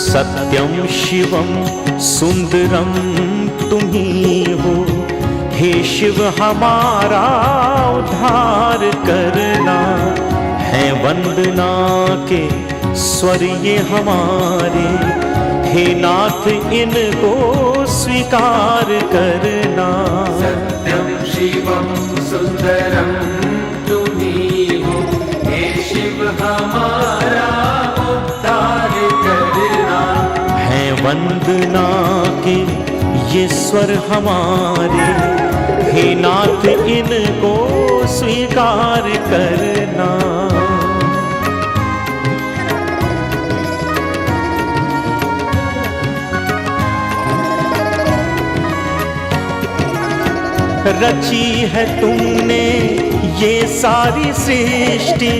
सत्यम शिवम सुंदरम तुम्ही हो। हे शिव हमारा उद्धार करना, है वंदना के स्वर ये हमारे। हे नाथ इनको स्वीकार करना। सत्यम शिवम सुंदरम तुम्ही हो। हे शिव हमारा उद्धार करना, है वंदना के ये स्वर हमारे। हे नाथ इनको स्वीकार करना। रची है तुमने ये सारी सृष्टि,